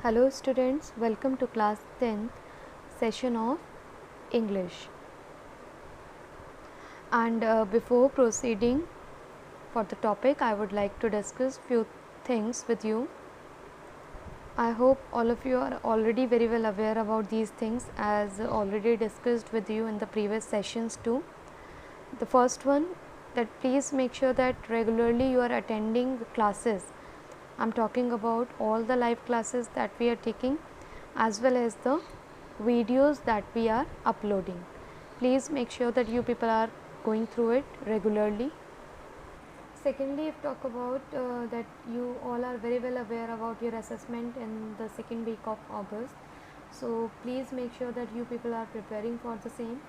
Hello students, welcome to class 10th session of English. And before proceeding for the topic, I would like to discuss few things with you. I hope all of you are already very well aware about these things as already discussed with you in the previous sessions too. The first one, that please make sure that regularly you are attending the classes. I am talking about all the live classes that we are taking as well as the videos that we are uploading. Please make sure that you people are going through it regularly. Secondly, if talk about that you all are very well aware about your assessment in the second week of August. So please make sure that you people are preparing for the same,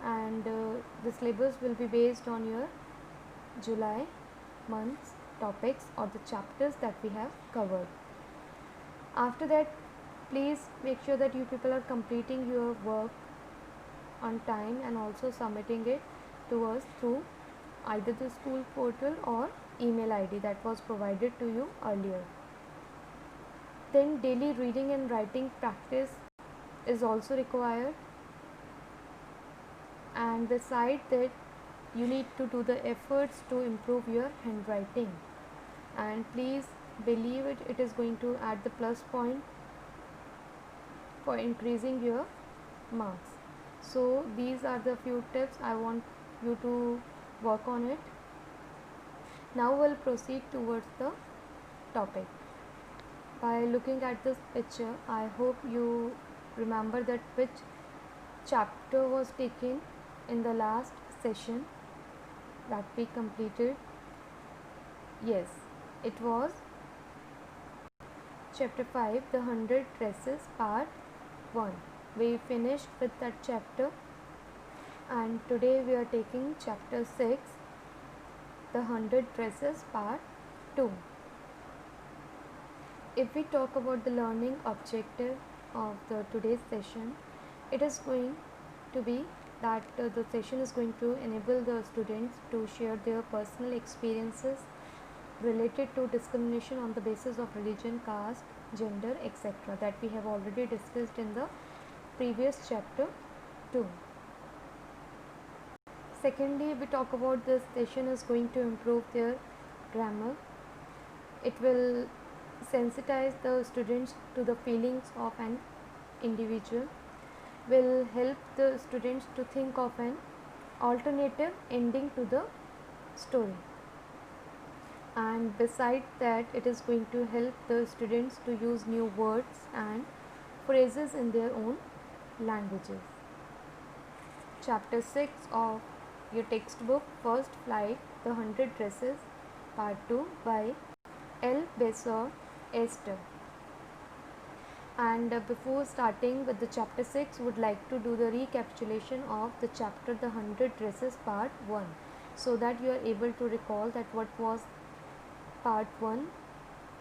and the syllabus will be based on your July month's topics or the chapters that we have covered. After that, please make sure that you people are completing your work on time and also submitting it to us through either the school portal or email ID that was provided to you earlier. Then daily reading and writing practice is also required, and beside that you need to do the efforts to improve your handwriting, and please believe it, it is going to add the plus point for increasing your marks. So these are the few tips I want you to work on it. Now we'll proceed towards the topic. By looking at this picture, I hope you remember that which chapter was taken in the last session that we completed. Yes, it was chapter 5, the 100 dresses, part 1. We finished with that chapter, and today we are taking chapter 6, the 100 dresses, part 2. If we talk about the learning objective of the today's session, it is going to be that the session is going to enable the students to share their personal experiences related to discrimination on the basis of religion, caste, gender, etc. that we have already discussed in the previous chapter 2. Secondly, we talk about this session is going to improve their grammar. It will sensitize the students to the feelings of an individual, will help the students to think of an alternative ending to the story, and beside that it is going to help the students to use new words and phrases in their own languages. Chapter 6 of your textbook, First Flight, the 100 Dresses, part 2 by L. Besor Esther. And before starting with the chapter 6, would like to do the recapitulation of the chapter the 100 dresses part 1, so that you are able to recall that what was part 1,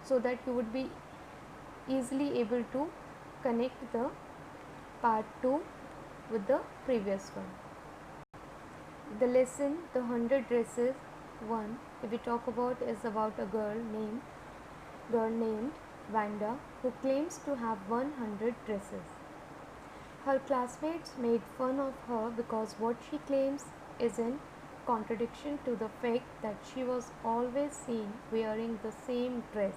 so that you would be easily able to connect the part 2 with the previous one. The lesson the 100 dresses 1, if we talk about, is about a girl named Wanda, who claims to have 100 dresses. Her classmates made fun of her because what she claims is in contradiction to the fact that she was always seen wearing the same dress.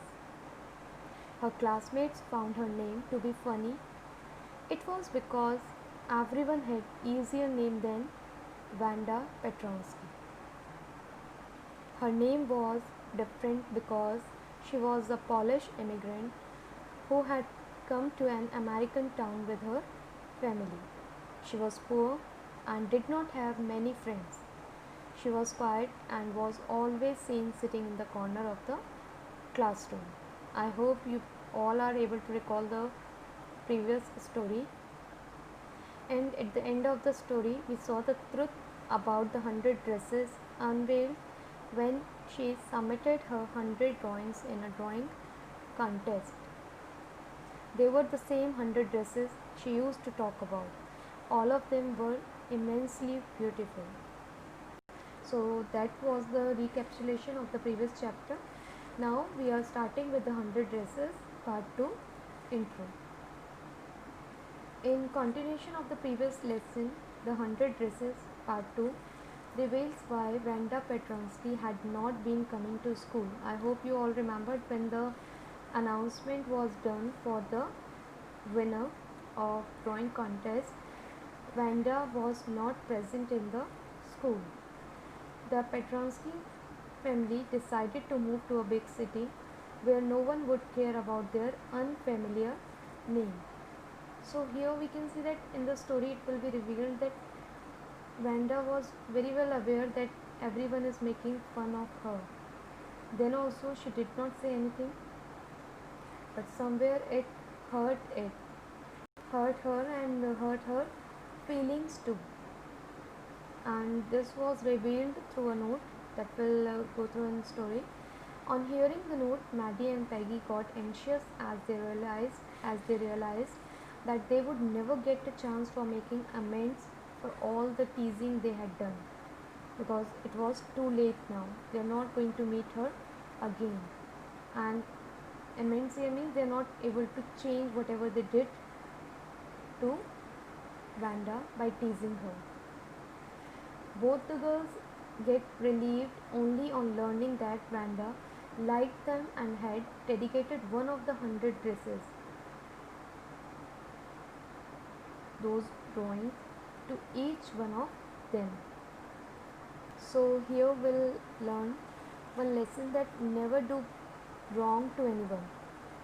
Her classmates found her name to be funny. It was because everyone had easier name than Wanda Petronsky. Her name was different because she was a Polish immigrant who had come to an American town with her family. She was poor and did not have many friends. She was quiet and was always seen sitting in the corner of the classroom. I hope you all are able to recall the previous story. And at the end of the story, we saw the truth about the 100 dresses unveiled when she submitted her 100 drawings in a drawing contest. They were the same 100 dresses she used to talk about. All of them were immensely beautiful. So that was the recapitulation of the previous chapter. Now we are starting with the 100 dresses part 2. Intro. In continuation of the previous lesson, the 100 Dresses Part 2 reveals why Wanda Petronsky had not been coming to school. I hope you all remembered when the announcement was done for the winner of drawing contest. Wanda was not present in the school. The Petronsky family decided to move to a big city where no one would care about their unfamiliar name. So here we can see that in the story it will be revealed that Wanda was very well aware that everyone is making fun of her. Then also she did not say anything, but somewhere it hurt it. Hurt her and hurt her feelings too. And this was revealed through a note that will go through in the story. On hearing the note, Maddie and Peggy got anxious as they realized that they would never get a chance for making amends for all the teasing they had done, because it was too late now. They are not going to meet her again, and amends here means they are not able to change whatever they did to Wanda by teasing her. Both the girls get relieved only on learning that Wanda liked them and had dedicated one of the 100 dresses, those drawings, to each one of them. So here we'll learn one lesson, that never do wrong to anyone,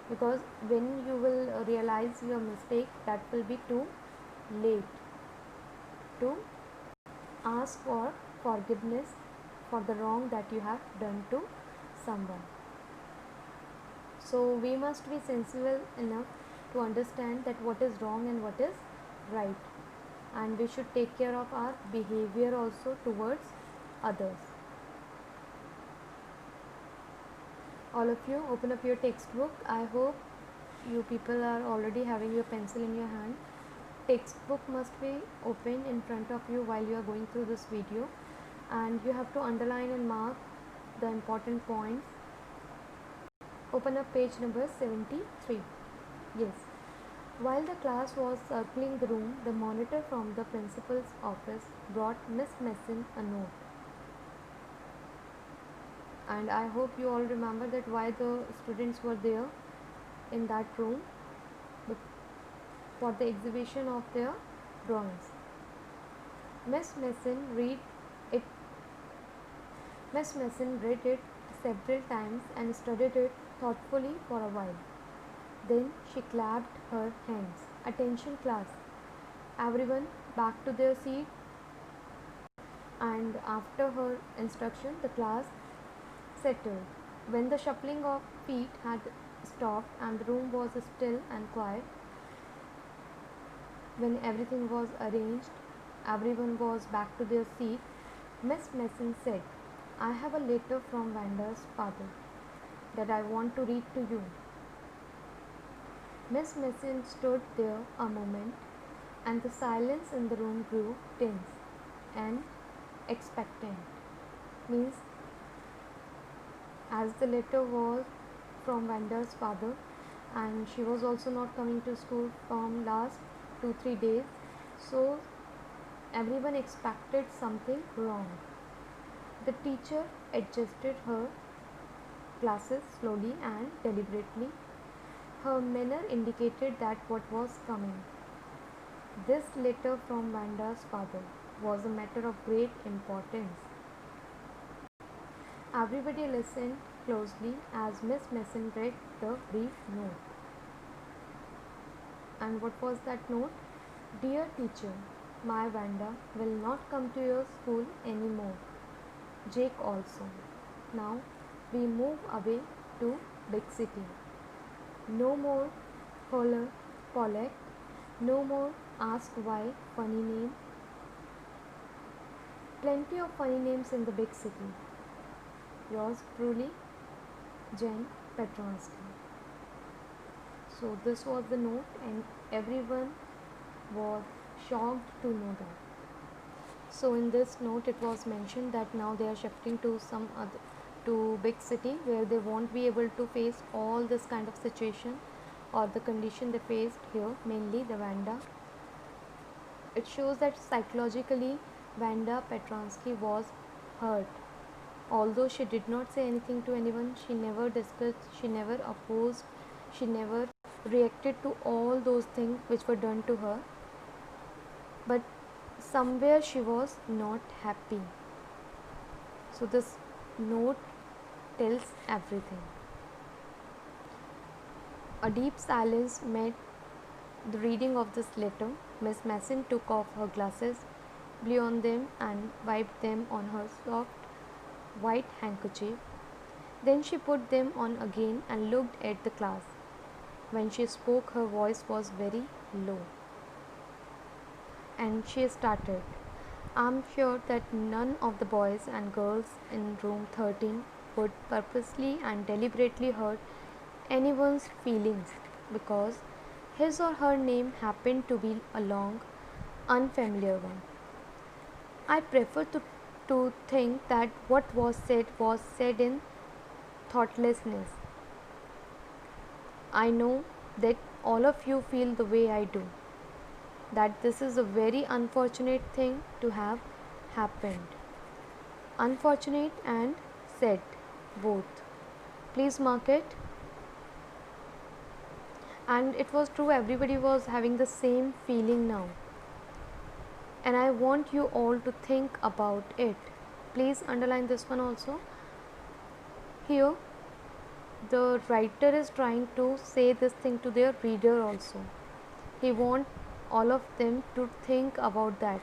because when you will realize your mistake, that will be too late to ask for forgiveness for the wrong that you have done to someone. So we must be sensible enough to understand that what is wrong and what is right, and we should take care of our behavior also towards others. All of you, open up your textbook. I hope you people are already having your pencil in your hand. Textbook must be open in front of you while you are going through this video, and you have to underline and mark the important points. Open up page number 73. Yes. While the class was circling the room, the monitor from the principal's office brought Miss Messin a note. And I hope you all remember that why the students were there in that room, for the exhibition of their drawings. Miss Messin read it several times and studied it thoughtfully for a while. Then she clapped her hands. Attention class. Everyone back to their seat. And after her instruction, the class settled. When the shuffling of feet had stopped and the room was still and quiet, when everything was arranged, everyone was back to their seat, Miss Messin said, "I have a letter from Wanda's father that I want to read to you." Miss Messin stood there a moment, and the silence in the room grew tense and expectant. Means, as the letter was from Wanda's father, and she was also not coming to school from last 2-3 days, so everyone expected something wrong. The teacher adjusted her glasses slowly and deliberately. Her manner indicated that what was coming. This letter from Wanda's father was a matter of great importance. Everybody listened closely as Miss Messin read the brief note. And what was that note? "Dear teacher, my Wanda will not come to your school anymore. Jake also. Now we move away to big city. No more holler, Pollack. No more ask why funny name. Plenty of funny names in the big city. Yours truly, Jen Petronsky." So this was the note, and everyone was shocked to know that. So in this note it was mentioned that now they are shifting to some other, to big city, where they won't be able to face all this kind of situation or the condition they faced here, mainly the Wanda. It shows that psychologically Wanda Petronsky was hurt. Although she did not say anything to anyone, she never discussed, she never opposed, she never reacted to all those things which were done to her. But somewhere she was not happy. So this note tells everything. A deep silence met the reading of this letter. Miss Masson took off her glasses, blew on them, and wiped them on her soft white handkerchief. Then she put them on again and looked at the class. When she spoke, her voice was very low. And she started, "I'm sure that none of the boys and girls in room 13 would purposely and deliberately hurt anyone's feelings because his or her name happened to be a long, unfamiliar one. I prefer to think that what was said in thoughtlessness. I know that all of you feel the way I do, that this is a very unfortunate thing to have happened. Unfortunate and said, both. Please mark it." And it was true, everybody was having the same feeling now. And I want you all to think about it. Please underline this one also. Here, the writer is trying to say this thing to their reader also. He wants all of them to think about that.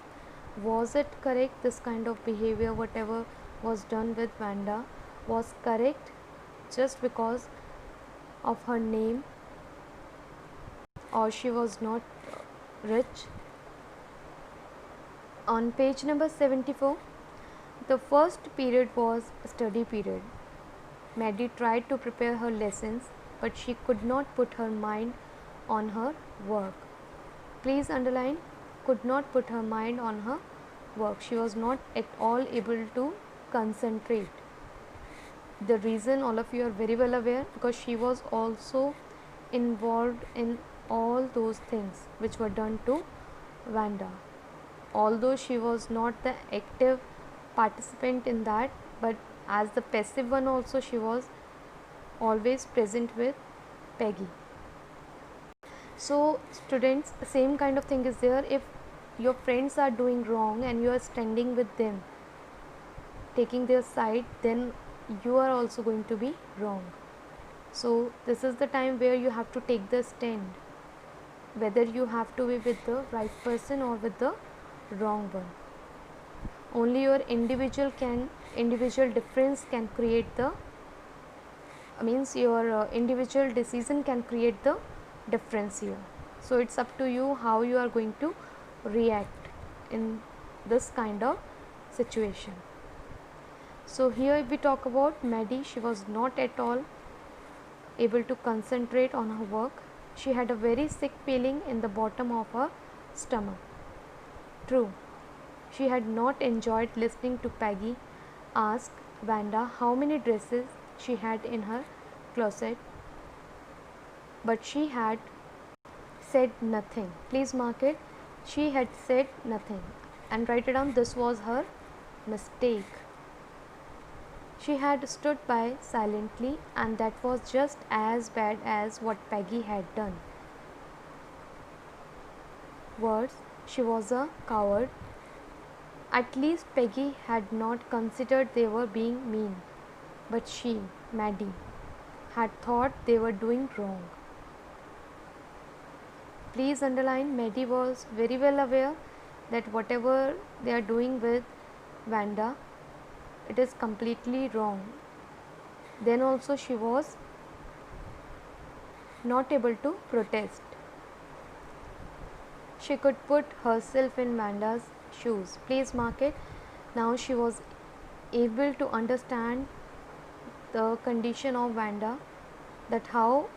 Was it correct, this kind of behavior, whatever was done with Wanda, was correct just because of her name, or she was not rich? On page number 74, the first period was study period. Maddie tried to prepare her lessons, but she could not put her mind on her work. Please underline, could not put her mind on her work. She was not at all able to concentrate. The reason all of you are very well aware, because she was also involved in all those things which were done to Wanda. Although she was not the active participant in that, but as the passive one also, she was always present with Peggy. So students, same kind of thing is there. If your friends are doing wrong and you are standing with them, taking their side, then you are also going to be wrong. So this is the time where you have to take the stand, whether you have to be with the right person or with the wrong one. Only your individual difference can create the your individual decision can create the difference here. So it's up to you how you are going to react in this kind of situation. So here if we talk about Maddie, she was not at all able to concentrate on her work. She had a very sick feeling in the bottom of her stomach. True, she had not enjoyed listening to Peggy ask Wanda how many dresses she had in her closet, but she had said nothing. Please mark it. She had said nothing and write it down. This was her mistake. She had stood by silently, and that was just as bad as what Peggy had done. Worse, she was a coward. At least Peggy had not considered they were being mean, but she, Maddie, had thought they were doing wrong. Please underline, Maddie was very well aware that whatever they are doing with Wanda, it is completely wrong. Then also she was not able to protest. She could put herself in Wanda's shoes. Please mark it. Now she was able to understand the condition of Wanda, that how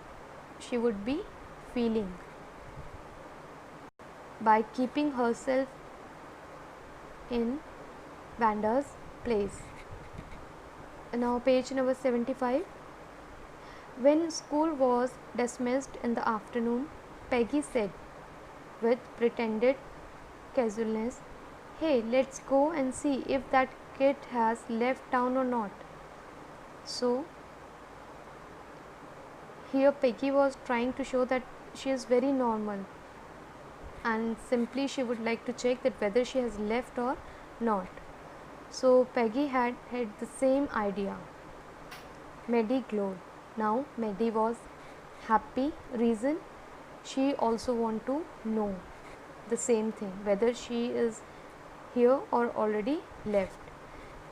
she would be feeling by keeping herself in Wanda's place. Now page number 75. When school was dismissed in the afternoon, Peggy said with pretended casualness, "Hey, let's go and see if that kid has left town or not." So, here Peggy was trying to show that she is very normal and simply she would like to check that whether she has left or not. So, Peggy had the same idea. Maddie glowed. Now, Maddie was happy. Reason, she also want to know the same thing, whether she is here or already left.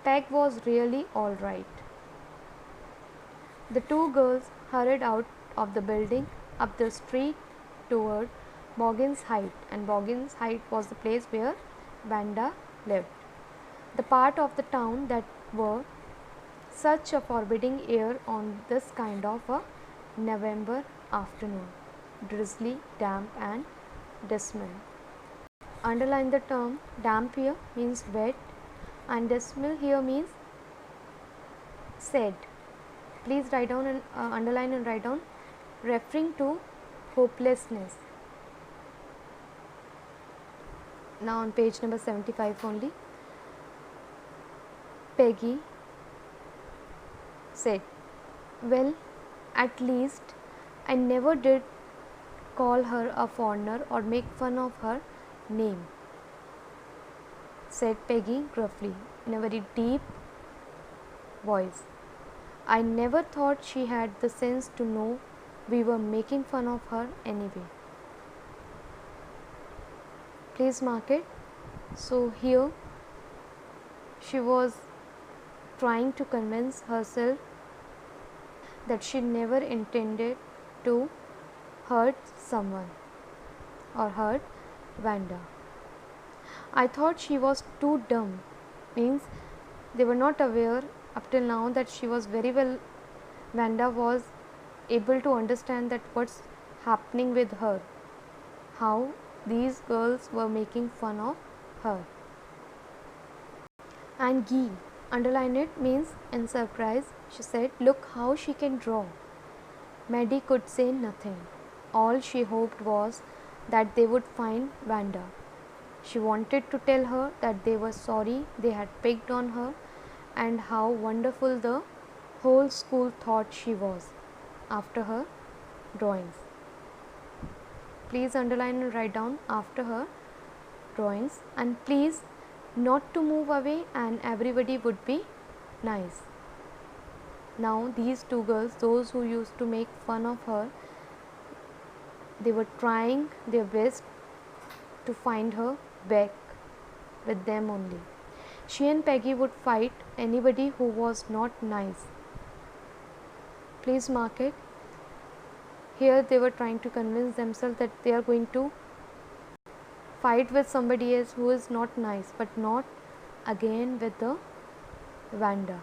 Peg was really all right. The two girls hurried out of the building, up the street toward Boggins Height, and Boggins Height was the place where Wanda lived. The part of the town that were such a forbidding air on this kind of a November afternoon, drizzly, damp and dismal. Underline the term. Damp here means wet and dismal here means sad. Please write down and underline and write down, referring to hopelessness. Now on page number 75 only, Peggy said, "Well, at least I never did call her a foreigner or make fun of her name," said Peggy gruffly in a very deep voice. "I never thought she had the sense to know we were making fun of her anyway." Please mark it. So here she was trying to convince herself that she never intended to hurt someone or hurt Wanda. "I thought she was too dumb," means they were not aware up till now that she was very well, Wanda was able to understand that what's happening with her, how these girls were making fun of her. And Guy, underline it, means in surprise, she said, "Look how she can draw." Maddie could say nothing. All she hoped was that they would find Wanda. She wanted to tell her that they were sorry they had picked on her and how wonderful the whole school thought she was after her drawings. Please underline and write down, after her drawings, and please not to move away and everybody would be nice. Now these two girls, those who used to make fun of her, they were trying their best to find her back with them only. She and Peggy would fight anybody who was not nice. Please mark it. Here they were trying to convince themselves that they are going to fight with somebody else who is not nice, but not again with the Wanda.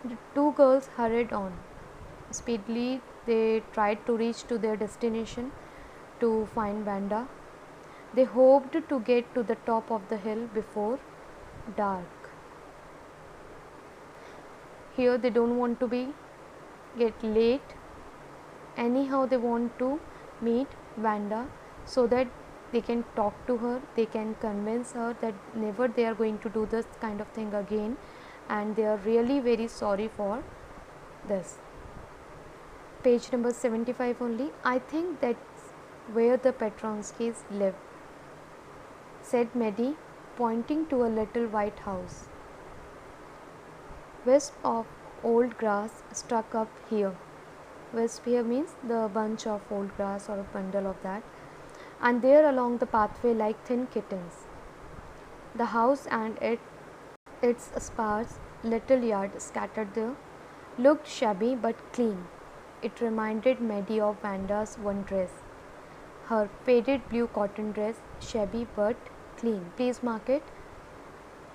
The two girls hurried on. Speedily they tried to reach to their destination to find Wanda. They hoped to get to the top of the hill before dark. Here they don't want to get late. Anyhow they want to meet Wanda so that they can talk to her, they can convince her that never they are going to do this kind of thing again, and they are really very sorry for this. Page number 75 only. "I think that's where the Petronskis live," said Maddie, pointing to a little white house. "Wisp of old grass stuck up here." Wisp here means the bunch of old grass or a bundle of that, "and there along the pathway like thin kittens." The house and its sparse little yard scattered there looked shabby but clean. It reminded Maddie of Wanda's one dress, her faded blue cotton dress, shabby but clean. Please mark it.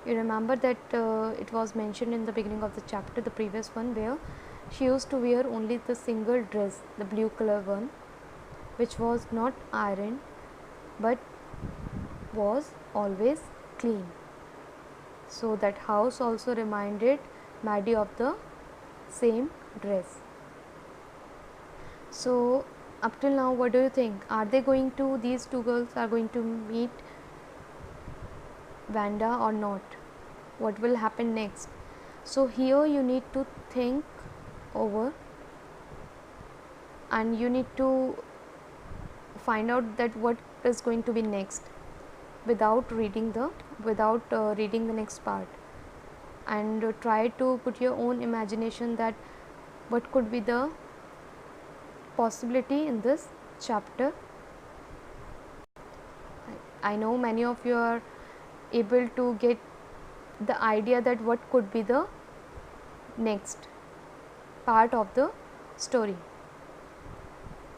You remember that it was mentioned in the beginning of the chapter, the previous one, where she used to wear only the single dress, the blue color one, which was not ironed but was always clean. So that house also reminded Maddie of the same dress. So up till now, what do you think? Are they going to, these two girls are going to meet Vanda or not? What will happen next? So here you need to think over, and you need to find out that what is going to be next without reading the next part, and try to put your own imagination that what could be the possibility in this chapter. I know many of you are able to get the idea that what could be the next part of the story,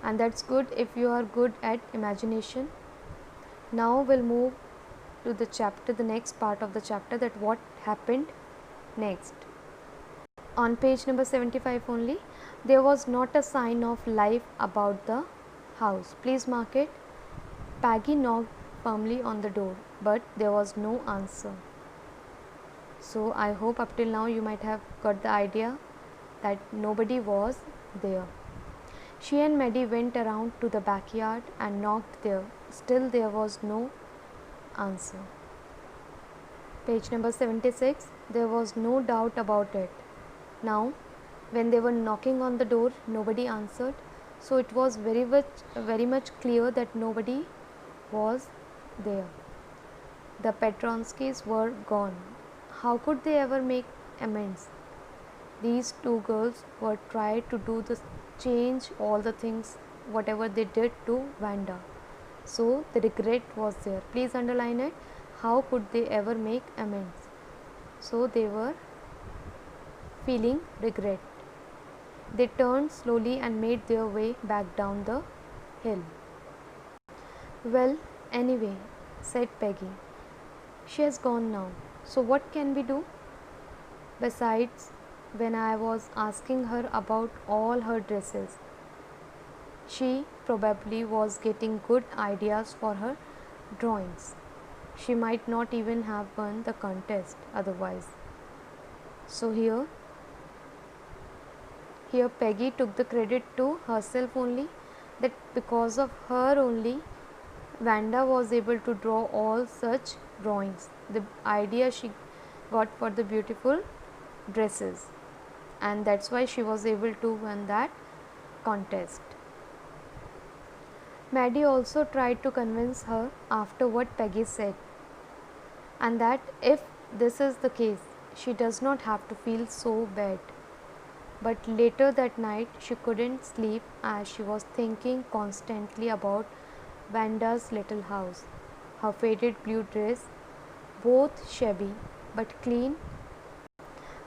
and that's good if you are good at imagination. Now we'll move to the next part of the chapter, that what happened next. On page number 75 only, there was not a sign of life about the house. Please mark it. Peggy knocked firmly on the door, but there was no answer. So I hope up till now you might have got the idea that nobody was there. She and Maddie went around to the backyard and knocked there. Still there was no answer. Page number 76. There was no doubt about it. Now, when they were knocking on the door, nobody answered. So it was very much clear that nobody was there. The Petronskis were gone. How could they ever make amends? These two girls were trying to do the change all the things whatever they did to Vanda. So the regret was there. Please underline it. How could they ever make amends? So they were feeling regret. They turned slowly and made their way back down the hill. Well, anyway, said Peggy, she has gone now. So what can we do? Besides, when I was asking her about all her dresses, she probably was getting good ideas for her drawings. She might not even have won the contest otherwise. So here Peggy took the credit to herself only, that because of her only Vanda was able to draw all such drawings. The idea she got for the beautiful dresses, and that's why she was able to win that contest. Maddie also tried to convince her after what Peggy said, and that if this is the case, she does not have to feel so bad. But later that night, she couldn't sleep as she was thinking constantly about Vanda's little house, her faded blue dress, both shabby but clean,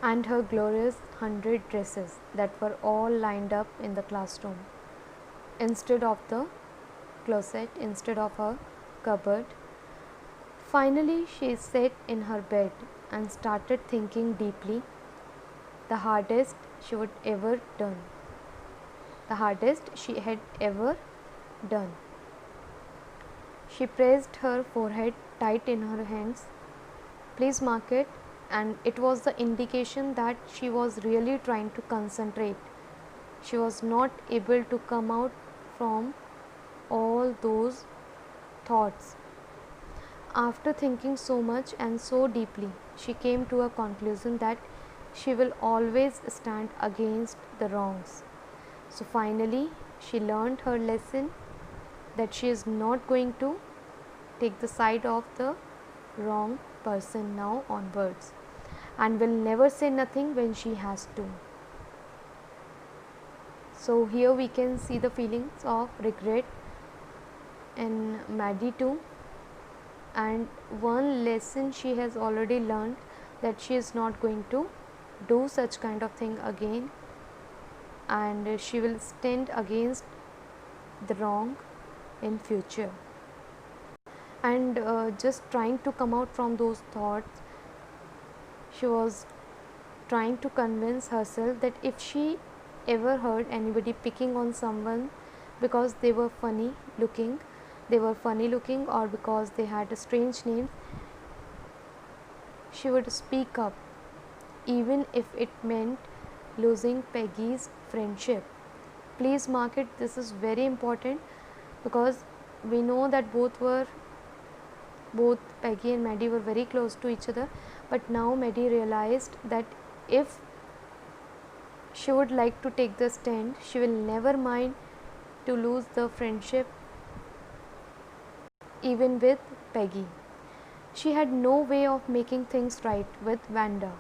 and her glorious 100 dresses that were all lined up in the classroom instead of the closet, instead of her cupboard. Finally, she sat in her bed and started thinking deeply. The hardest she would ever done. The hardest she had ever done. She pressed her forehead tight in her hands. Please mark it. And it was the indication that she was really trying to concentrate. She was not able to come out from all those thoughts. After thinking so much and so deeply, she came to a conclusion that she will always stand against the wrongs. So finally, she learned her lesson, that she is not going to take the side of the wrong person now onwards, and will never say nothing when she has to. So here we can see the feelings of regret in Maddie too, and one lesson she has already learned, that she is not going to do such kind of thing again, and she will stand against the wrong in future. And just trying to come out from those thoughts, she was trying to convince herself that if she ever heard anybody picking on someone because they were funny looking, or because they had a strange name, she would speak up, even if it meant losing Peggy's friendship. Please mark it, this is very important, because we know that both Peggy and Maddie were very close to each other, but now Maddie realized that if she would like to take the stand, she will never mind to lose the friendship even with Peggy. She had no way of making things right with Vanda,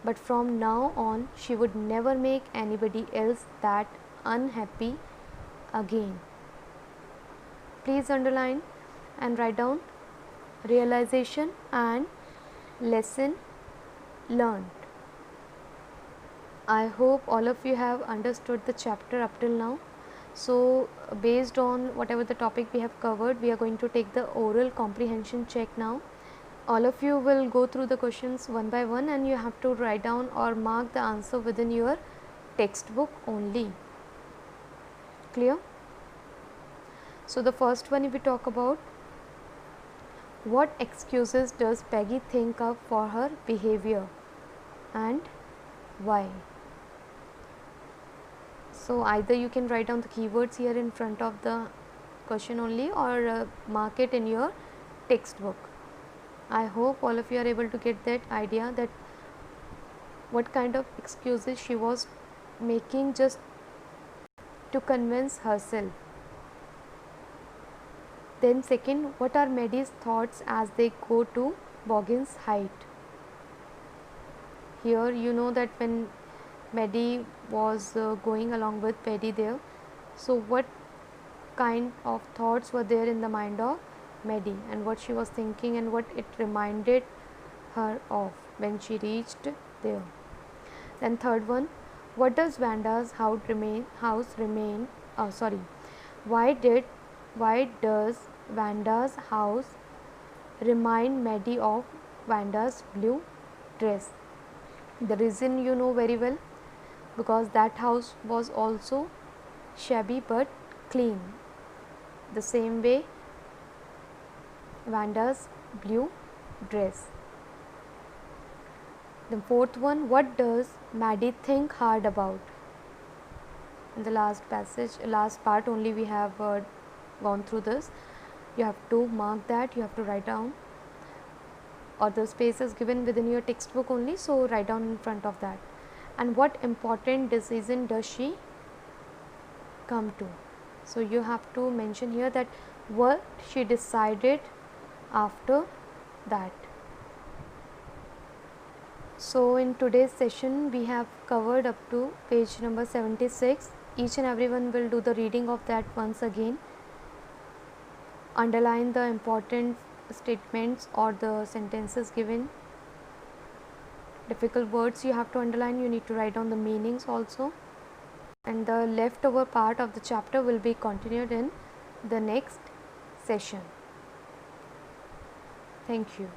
but from now on she would never make anybody else that unhappy again. Please underline and write down realization and lesson learned. I hope all of you have understood the chapter up till now. So based on whatever the topic we have covered, we are going to take the oral comprehension check now. All of you will go through the questions one by one, and you have to write down or mark the answer within your textbook only. Clear? So the first one, if we talk about, what excuses does Peggy think of for her behavior and why? So either you can write down the keywords here in front of the question only, or mark it in your textbook. I hope all of you are able to get that idea, that what kind of excuses she was making just to convince herself. Then second, what are Maddie's thoughts as they go to Boggin's height? Here you know that when Maddie was going along with Peggy there, so what kind of thoughts were there in the mind of Maddie, and what she was thinking, and what it reminded her of when she reached there. Then third one, what does Vanda's house remain? Why does Vanda's house remind Maddie of Vanda's blue dress? The reason you know very well, because that house was also shabby but clean, the same way Vanda's blue dress. The fourth one, what does Maddie think hard about? In the last part only we have gone through this. You have to mark that, you have to write down, or the space is given within your textbook only, so write down in front of that. And what important decision does she come to? So you have to mention here that what she decided after that. So in today's session we have covered up to page number 76. Each and everyone will do the reading of that once again. Underline the important statements or the sentences given. Difficult words you have to underline, you need to write down the meanings also. And the leftover part of the chapter will be continued in the next session. Thank you.